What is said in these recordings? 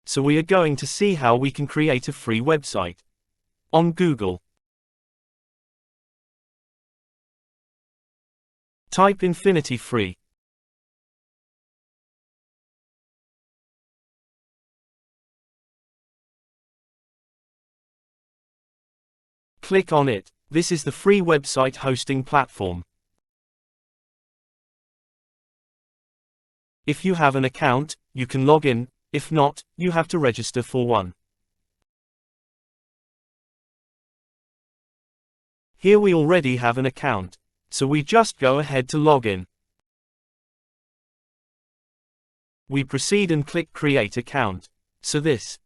So we are going to see how we can create a free website. On Google, type Infinity Free. Click on it. This is the free website hosting platform. If you have an account, you can log in. If not, you have to register for one. Here we already have an account, so we just go ahead to log in. We proceed and click Create Account. So this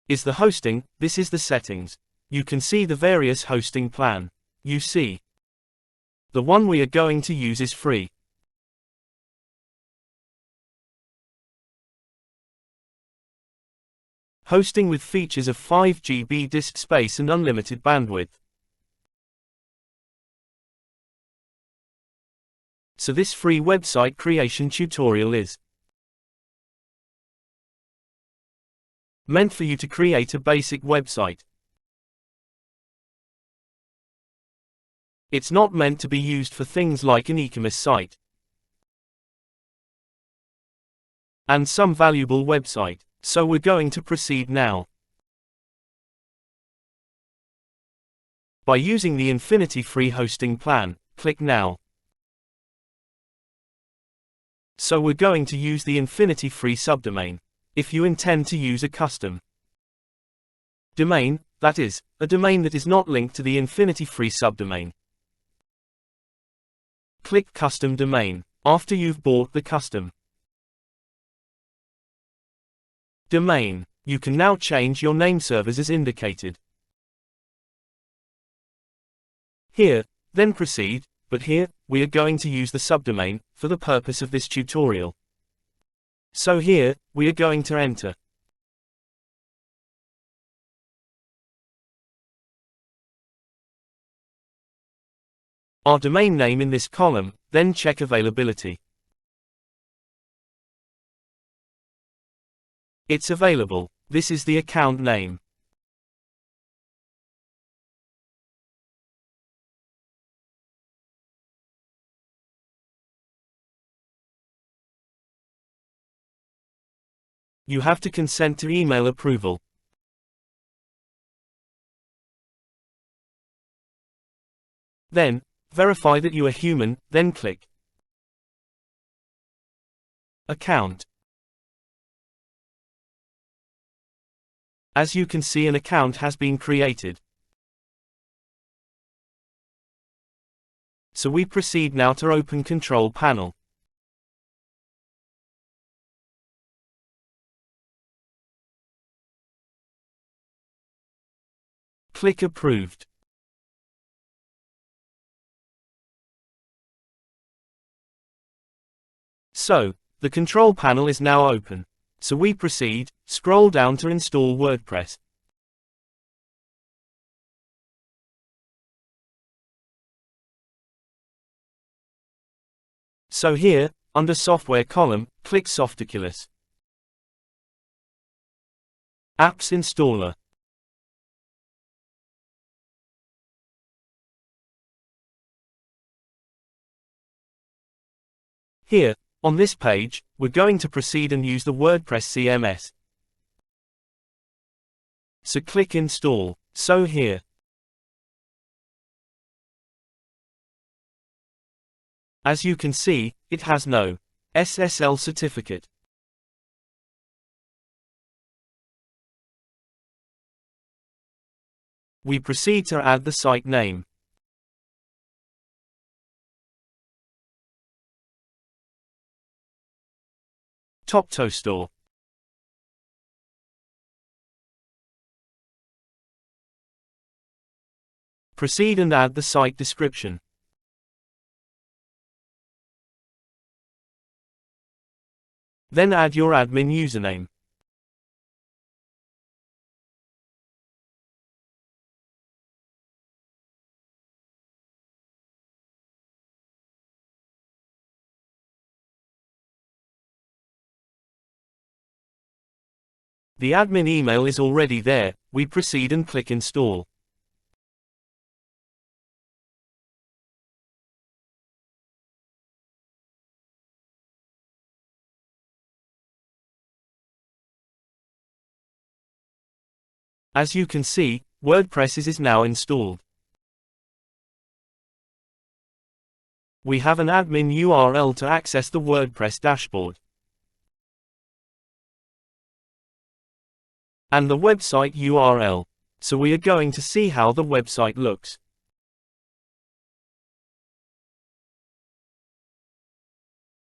is the hosting, this is the settings. You can see the various hosting plan. You see, the one we are going to use is free. Hosting with features of 5 GB disk space and unlimited bandwidth. So this free website creation tutorial is meant for you to create a basic website. It's not meant to be used for things like an e-commerce site and some valuable website. So we're going to proceed now. By using the Infinity Free hosting plan, click Now. So we're going to use the Infinity Free subdomain. If you intend to use a custom domain, that is, a domain that is not linked to the Infinity Free subdomain, click Custom Domain. After you've bought the custom domain, you can now change your name servers as indicated here, then proceed, but here, we are going to use the subdomain for the purpose of this tutorial. So here, we are going to enter our domain name in this column, then check availability. It's available. This is the account name. You have to consent to email approval. Then, verify that you are human, then click Account. As you can see, an account has been created. So we proceed now to open Control Panel. Click Approved. So, the control panel is now open. So we proceed, scroll down to install WordPress. So here, under Software column, click Softaculous. Apps Installer. Here, on this page, we're going to proceed and use the WordPress CMS. So click Install. So here, as you can see, it has no SSL certificate. We proceed to add the site name. Toptostore. Proceed and add the site description. Then add your admin username. The admin email is already there, we proceed and click Install. As you can see, WordPress is now installed. We have an admin URL to access the WordPress dashboard. And the website URL. So we are going to see how the website looks.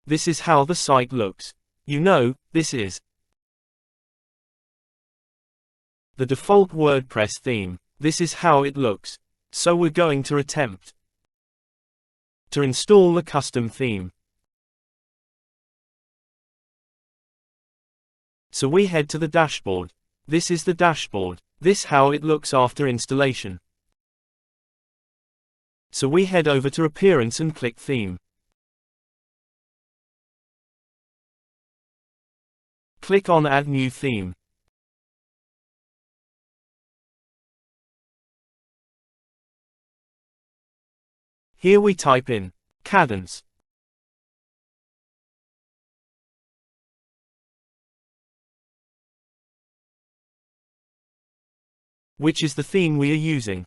This is how the site looks. This is the default WordPress theme. This is how it looks. So we're going to attempt to install a custom theme. So we head to the dashboard. This is the dashboard. This how it looks after installation. So we head over to Appearance and click Theme. Click on Add New Theme. Here we type in Kadence. Which is the theme we are using.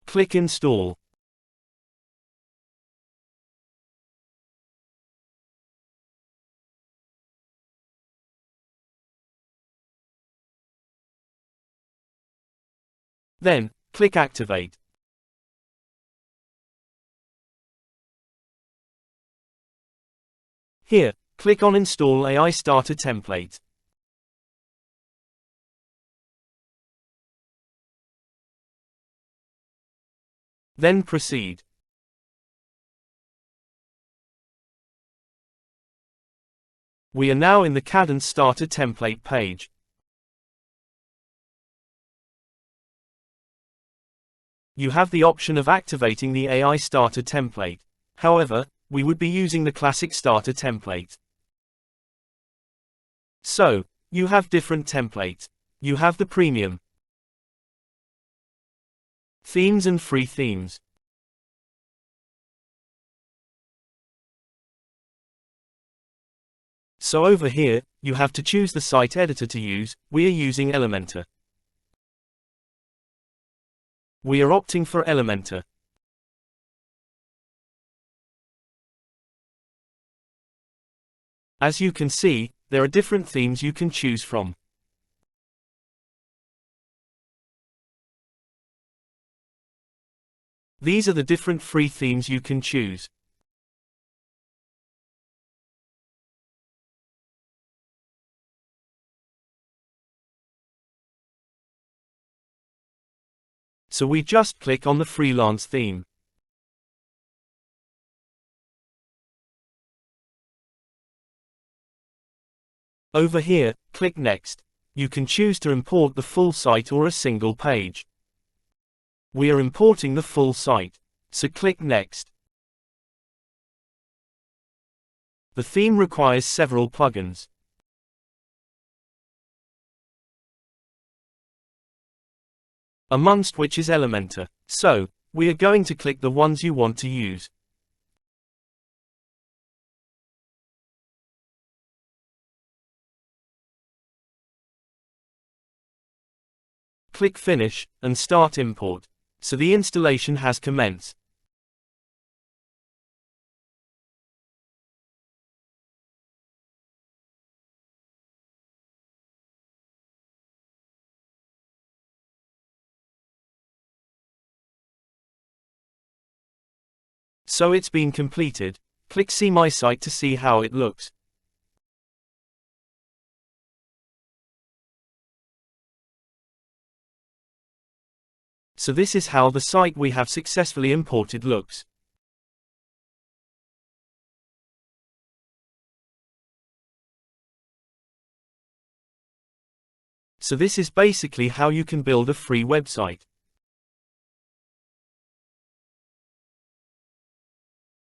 Click Install. Then, click Activate. Here, click on Install AI Starter Template. Then proceed. We are now in the Kadence Starter Template page. You have the option of activating the AI Starter template. However, we would be using the classic starter template. So, you have different templates. You have the premium themes and free themes. So over here, you have to choose the site editor to use. We are using Elementor. We are opting for Elementor. As you can see, there are different themes you can choose from. These are the different free themes you can choose. So we just click on the freelance theme. Over here, click Next. You can choose to import the full site or a single page. We are importing the full site, so click Next. The theme requires several plugins. Amongst which is Elementor. So, we are going to click the ones you want to use. Click Finish, and start import. So the installation has commenced. So it's been completed. Click See My Site to see how it looks. So this is how the site we have successfully imported looks. So this is basically how you can build a free website.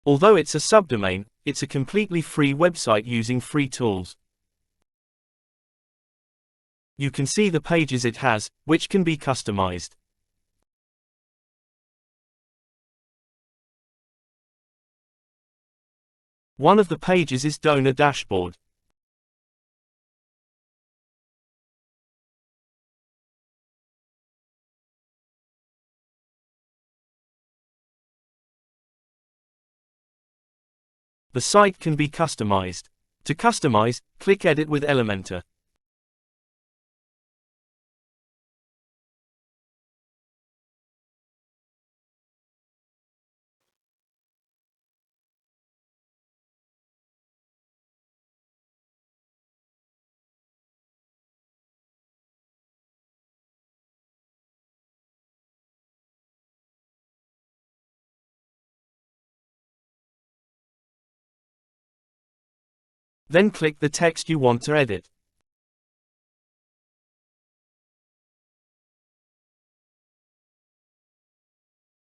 Although it's a subdomain, it's a completely free website using free tools. You can see the pages it has, which can be customized. One of the pages is Donor Dashboard. The site can be customized. To customize, click Edit with Elementor. Then click the text you want to edit.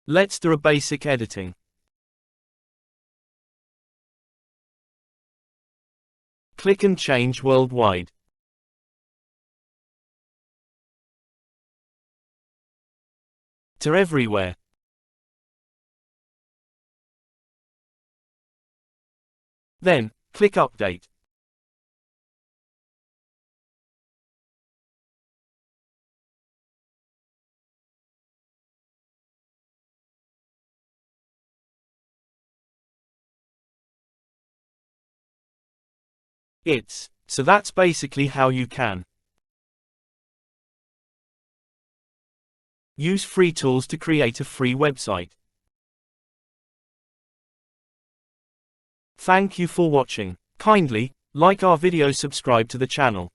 Let's do a basic editing. Click and change worldwide. To everywhere. Then, click Update. So that's basically how you can use free tools to create a free website. Thank you for watching. Kindly like our video, subscribe to the channel.